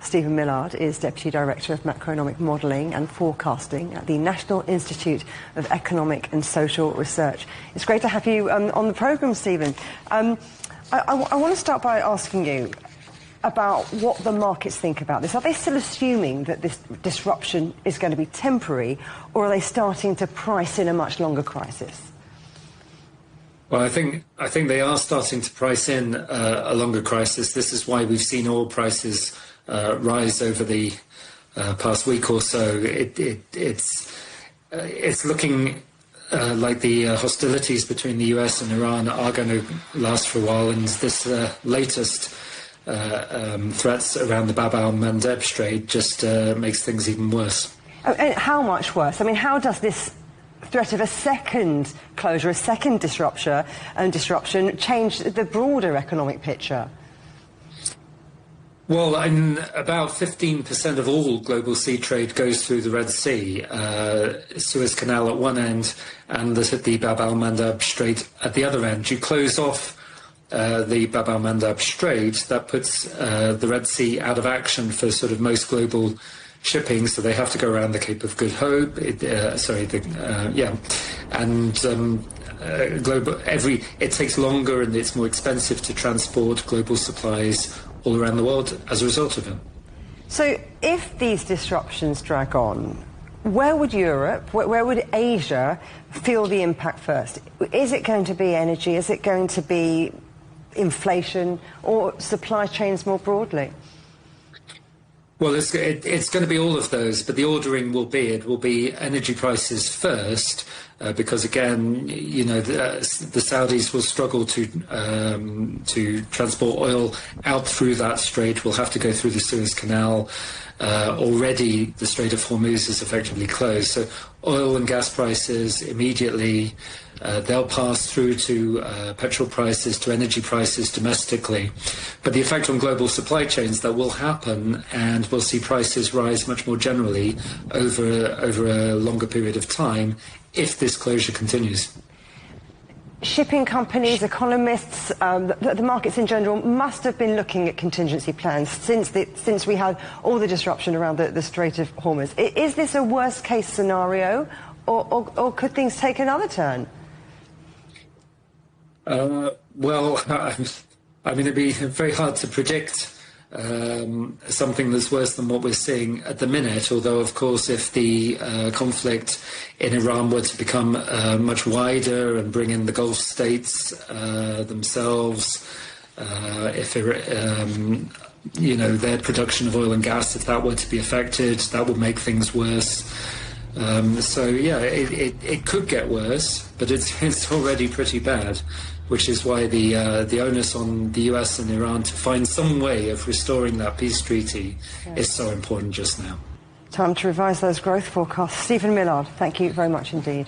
Stephen Millard is Deputy Director of Macroeconomic Modelling and Forecasting at the National Institute of Economic and Social Research. It's great to have you on the programme, Stephen. I want to start by asking you about what the markets think about this. Are they still assuming that this disruption is going to be temporary, or are they starting to price in a much longer crisis? Well, I think they are starting to price in a longer crisis. This is why we've seen oil prices rise over the past week or so. It's looking like the hostilities between the US and Iran are going to last for a while, and this latest threats around the Bab al-Mandeb Strait just makes things even worse. And how much worse? I mean, how does this threat of a second closure, a second disruption change the broader economic picture? Well, about 15% of all global sea trade goes through the Red Sea, Suez Canal at one end and the Bab al-Mandeb Strait at the other end. You close off the Bab al-Mandeb Strait, that puts the Red Sea out of action for sort of most global shipping, so they have to go around the Cape of Good Hope. It takes longer and it's more expensive to transport global supplies all around the world as a result of it. So if these disruptions drag on, where would Europe, where would Asia feel the impact first? Is it going to be energy? Is it going to be inflation or supply chains more broadly? Well, it's going to be all of those, but the ordering will be energy prices first, because again, you know, the Saudis will struggle to transport oil out through that strait. We'll have to go through the Suez Canal. Already the Strait of Hormuz is effectively closed, so oil and gas prices immediately they'll pass through to petrol prices, to energy prices domestically. But the effect on global supply chains, that will happen, and we'll see prices rise much more generally over a longer period of time if this closure continues. Shipping companies, economists, the markets in general must have been looking at contingency plans since we had all the disruption around the Strait of Hormuz. Is this a worst-case scenario, or could things take another turn? Well, I mean, it'd be very hard to predict something that's worse than what we're seeing at the minute, although, of course, if the conflict in Iran were to become much wider and bring in the Gulf states themselves, if you know, their production of oil and gas, if that were to be affected, that would make things worse. So, yeah, it could get worse, but it's already pretty bad, which is why the onus on the US and Iran to find some way of restoring that peace treaty is so important just now. Time to revise those growth forecasts. Stephen Millard, thank you very much indeed.